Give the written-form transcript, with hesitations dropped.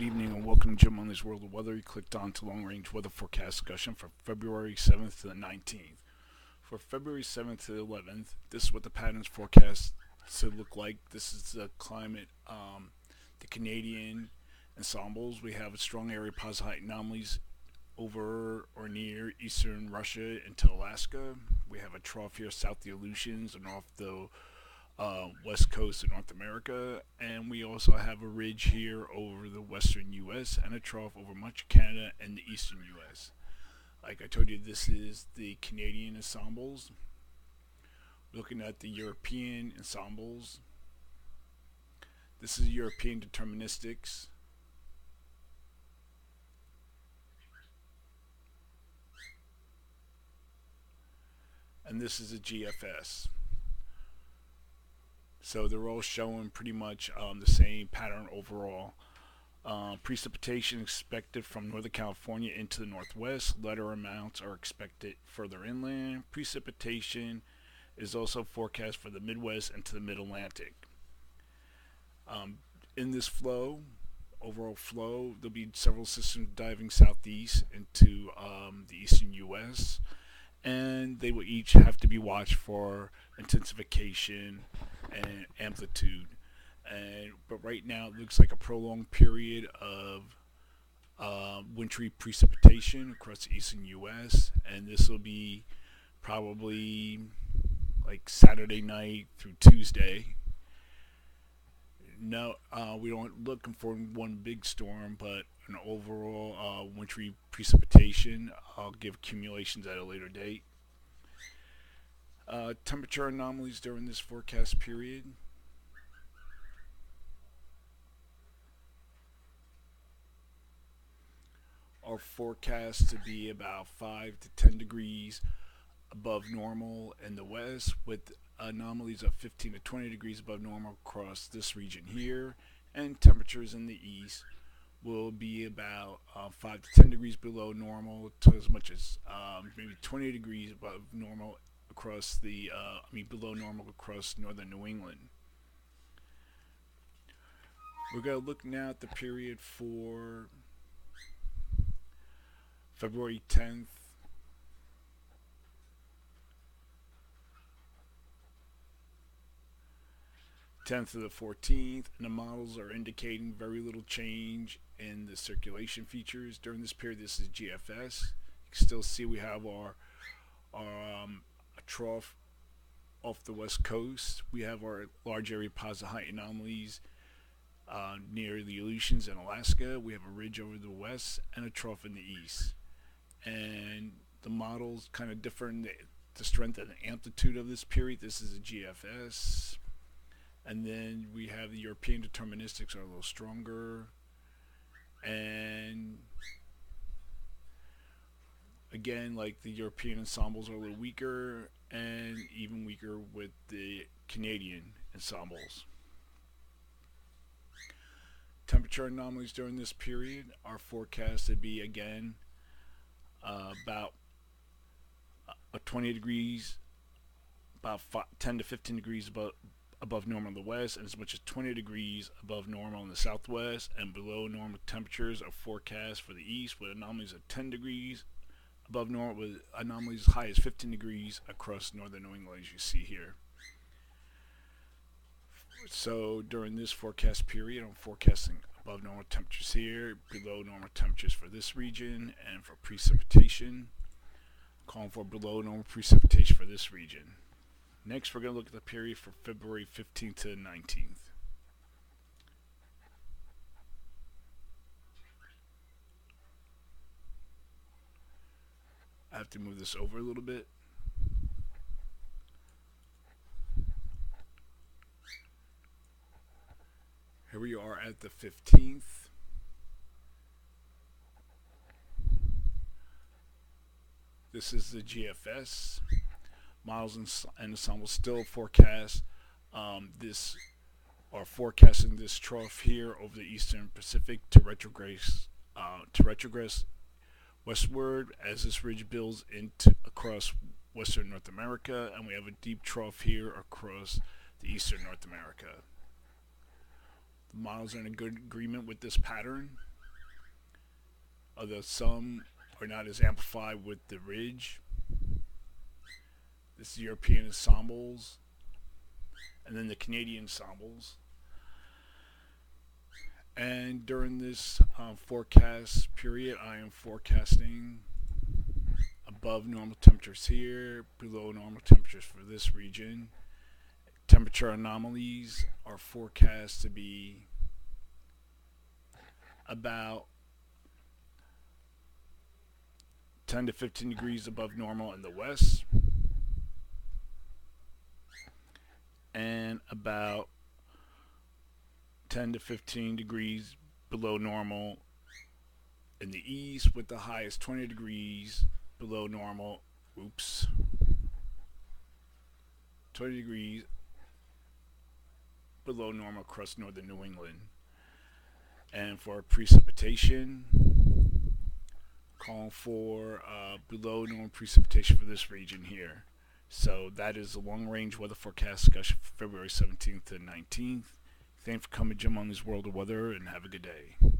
Good evening and welcome to Jim Only's World of Weather. You clicked on to long range weather forecast discussion for February 7th to the 19th. For February 7th to the 11th, this is what the patterns forecast to look like. This is the climate, the Canadian ensembles. We have a strong area of positive height anomalies over or near eastern Russia into Alaska. We have a trough here south of the Aleutians and off the west coast of North America, and we also have a ridge here over the western U.S. and a trough over much of Canada and the eastern U.S. Like I told you, this is the Canadian ensembles. Looking at the European ensembles, this is European deterministics. And this is a GFS. So they're all showing pretty much the same pattern overall. Precipitation expected from Northern California into the northwest. Lighter amounts are expected further inland. Precipitation is also forecast for the Midwest and to the Mid-Atlantic. In this flow, overall flow, there'll be several systems diving southeast into the eastern U.S., and they will each have to be watched for intensification and amplitude. But right now it looks like a prolonged period of wintry precipitation across the eastern U.S., and this will be probably like Saturday night through Tuesday. No, we don't looking for one big storm, but an overall wintry precipitation. I'll give accumulations at a later date. Temperature anomalies during this forecast period. Are forecast to be about 5 to 10 degrees above normal in the west, with anomalies of 15 to 20 degrees above normal across this region here, and temperatures in the east will be about 5 to 10 degrees below normal to as much as maybe 20 degrees above normal across below normal across northern New England. We're going to look now at the period for February 10th to the 14th, and the models are indicating very little change in the circulation features during this period. This is GFS. You can still see we have our trough off the west coast. We have our large area positive height anomalies near the Aleutians and Alaska. We have a ridge over the west and a trough in the east. And the models kind of differ in the strength and the amplitude of this period. This is a GFS. And then we have the European deterministics are a little stronger. And again, like the European ensembles are a little weaker, and even weaker with the Canadian ensembles. Temperature anomalies during this period are forecast to be again about 20 degrees, about 10 to 15 degrees above normal in the west, and as much as 20 degrees above normal in the southwest, and below normal temperatures are forecast for the east, with anomalies of 10 degrees above normal, with anomalies as high as 15 degrees across northern New England, as you see here. So during this forecast period, I'm forecasting above normal temperatures here, below normal temperatures for this region, and for precipitation, calling for below normal precipitation for this region. Next, we're going to look at the period for February 15th to the 19th. I have to move this over a little bit. Here we are at the 15th. This is the GFS. Models and ensembles still forecast this, or forecasting this trough here over the eastern Pacific to retrogress westward as this ridge builds into across western North America, and we have a deep trough here across the eastern North America. The models are in a good agreement with this pattern. although some are not as amplified with the ridge. This is European ensembles, and then the Canadian ensembles. And during this forecast period, I am forecasting above normal temperatures here, below normal temperatures for this region. Temperature anomalies are forecast to be about 10 to 15 degrees above normal in the west, and about 10 to 15 degrees below normal in the east, with the highest 20 degrees below normal. 20 degrees below normal across northern New England. And for precipitation, calling for below normal precipitation for this region here. So that is the long range weather forecast discussion for February 17th to 19th. Thanks for coming, Jim, on this World of Weather, and have a good day.